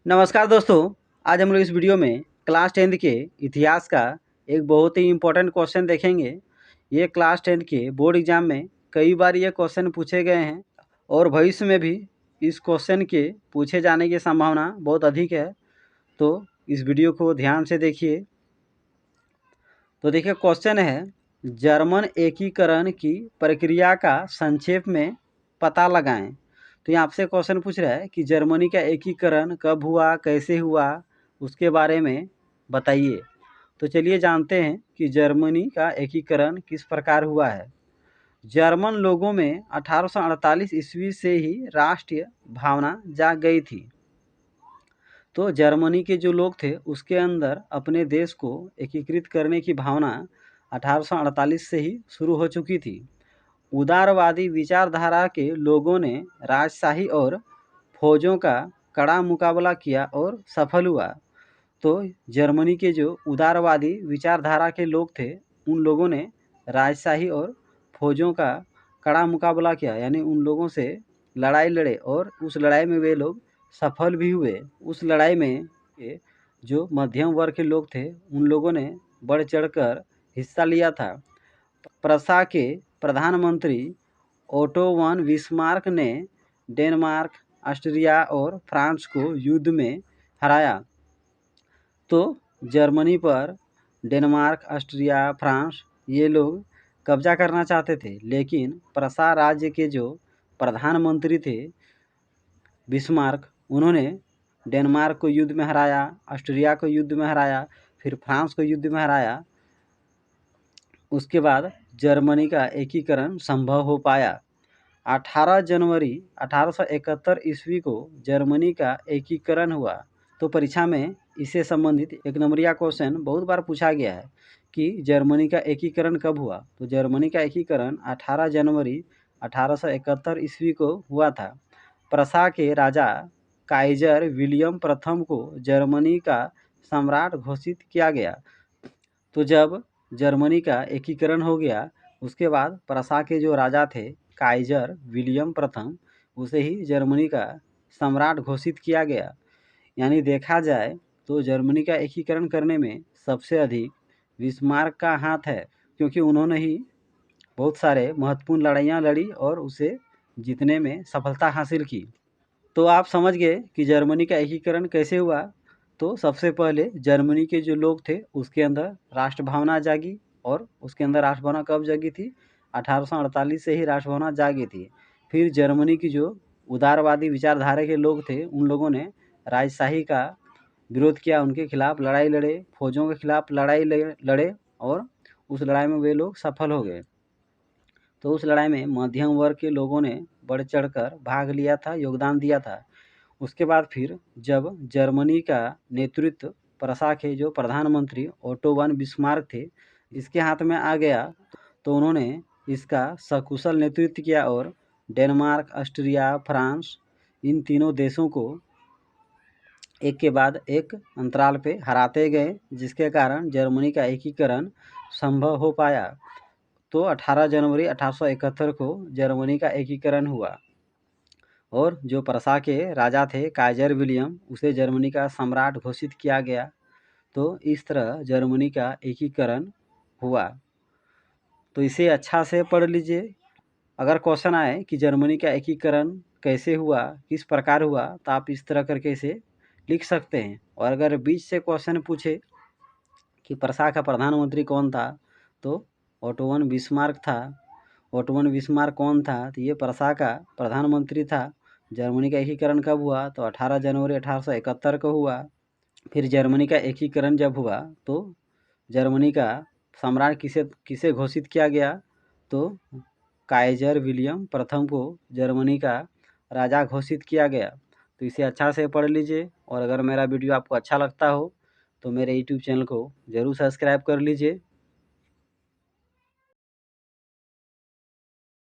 नमस्कार दोस्तों। आज हम लोग इस वीडियो में क्लास 10th के इतिहास का एक बहुत ही इम्पोर्टेंट क्वेश्चन देखेंगे। ये क्लास 10th के बोर्ड एग्जाम में कई बार ये क्वेश्चन पूछे गए हैं और भविष्य में भी इस क्वेश्चन के पूछे जाने की संभावना बहुत अधिक है। तो इस वीडियो को ध्यान से देखिए। तो देखिए क्वेश्चन है, जर्मन एकीकरण की प्रक्रिया का संक्षेप में पता लगाएं। तो यहाँ आपसे क्वेश्चन पूछ रहा है कि जर्मनी का एकीकरण कब हुआ, कैसे हुआ, उसके बारे में बताइए। तो चलिए जानते हैं कि जर्मनी का एकीकरण किस प्रकार हुआ है। जर्मन लोगों में 1848 ईस्वी से ही राष्ट्रीय भावना जाग गई थी। तो जर्मनी के जो लोग थे उसके अंदर अपने देश को एकीकृत करने की भावना 1848 से ही शुरू हो चुकी थी। उदारवादी विचारधारा के लोगों ने राजशाही और फौजों का कड़ा मुकाबला किया और सफल हुआ। तो जर्मनी के जो उदारवादी विचारधारा के लोग थे उन लोगों ने राजशाही और फौजों का कड़ा मुकाबला किया, यानी उन लोगों से लड़ाई लड़े और उस लड़ाई में वे लोग सफल भी हुए। उस लड़ाई में जो मध्यम वर्ग के लोग थे उन लोगों ने बढ़ चढ़कर हिस्सा लिया था। प्रशा के प्रधानमंत्री ओटो वन बिस्मार्क ने डेनमार्क, ऑस्ट्रिया और फ्रांस को युद्ध में हराया। तो जर्मनी पर डेनमार्क, ऑस्ट्रिया, फ्रांस ये लोग कब्जा करना चाहते थे, लेकिन प्रशा राज्य के जो प्रधानमंत्री थे बिस्मार्क, उन्होंने डेनमार्क को युद्ध में हराया, ऑस्ट्रिया को युद्ध में हराया, फिर फ्रांस को युद्ध में हराया। उसके बाद जर्मनी का एकीकरण संभव हो पाया। 18 जनवरी 1871 ईस्वी को जर्मनी का एकीकरण हुआ। तो परीक्षा में इससे संबंधित एक नंबरिया क्वेश्चन बहुत बार पूछा गया है कि जर्मनी का एकीकरण कब हुआ। तो जर्मनी का एकीकरण 18 जनवरी 1871 ईस्वी को हुआ था। प्रशा के राजा काइजर विलियम प्रथम को जर्मनी का सम्राट घोषित किया गया। तो जब जर्मनी का एकीकरण हो गया उसके बाद प्रशा के जो राजा थे काइजर विलियम प्रथम, उसे ही जर्मनी का सम्राट घोषित किया गया। यानी देखा जाए तो जर्मनी का एकीकरण करने में सबसे अधिक बिस्मार्क का हाथ है, क्योंकि उन्होंने ही बहुत सारे महत्वपूर्ण लड़ाइयाँ लड़ी और उसे जीतने में सफलता हासिल की। तो आप समझ गए कि जर्मनी का एकीकरण कैसे हुआ। तो सबसे पहले जर्मनी के जो लोग थे उसके अंदर राष्ट्र भावना जागी, और उसके अंदर राष्ट्र भावना कब जागी थी? 1848 से ही राष्ट्र भावना जागी थी। फिर जर्मनी की जो उदारवादी विचारधारा के लोग थे उन लोगों ने राजशाही का विरोध किया, उनके खिलाफ लड़ाई लड़े, फौजों के खिलाफ लड़ाई लड़े और उस लड़ाई में वे लोग सफल हो गए। तो उस लड़ाई में मध्यम वर्ग के लोगों ने बढ़ चढ़कर भाग लिया था, योगदान दिया था। उसके बाद फिर जब जर्मनी का नेतृत्व प्रशा के जो प्रधानमंत्री ओटो वन बिस्मार्क थे इसके हाथ में आ गया, तो उन्होंने इसका सकुशल नेतृत्व किया और डेनमार्क, ऑस्ट्रिया, फ्रांस इन तीनों देशों को एक के बाद एक अंतराल पे हराते गए, जिसके कारण जर्मनी का एकीकरण संभव हो पाया। तो 18 जनवरी 1871 को जर्मनी का एकीकरण हुआ और जो प्रशा के राजा थे काइजर विलियम, उसे जर्मनी का सम्राट घोषित किया गया। तो इस तरह जर्मनी का एकीकरण हुआ। तो इसे अच्छा से पढ़ लीजिए। अगर क्वेश्चन आए कि जर्मनी का एकीकरण कैसे हुआ, किस प्रकार हुआ, तो आप इस तरह करके इसे लिख सकते हैं। और अगर बीच से क्वेश्चन पूछे कि प्रशा का प्रधानमंत्री कौन था, तो ओटो वन बिस्मार्क था। ओटो वन बिस्मार्क कौन था? तो ये प्रशा का प्रधानमंत्री था। जर्मनी का एकीकरण कब हुआ? तो 18 जनवरी 1871 को हुआ। फिर जर्मनी का एकीकरण जब हुआ तो जर्मनी का सम्राट किसे किसे घोषित किया गया? तो काइजर विलियम प्रथम को जर्मनी का राजा घोषित किया गया। तो इसे अच्छा से पढ़ लीजिए। और अगर मेरा वीडियो आपको अच्छा लगता हो तो मेरे यूट्यूब चैनल को ज़रूर सब्सक्राइब कर लीजिए।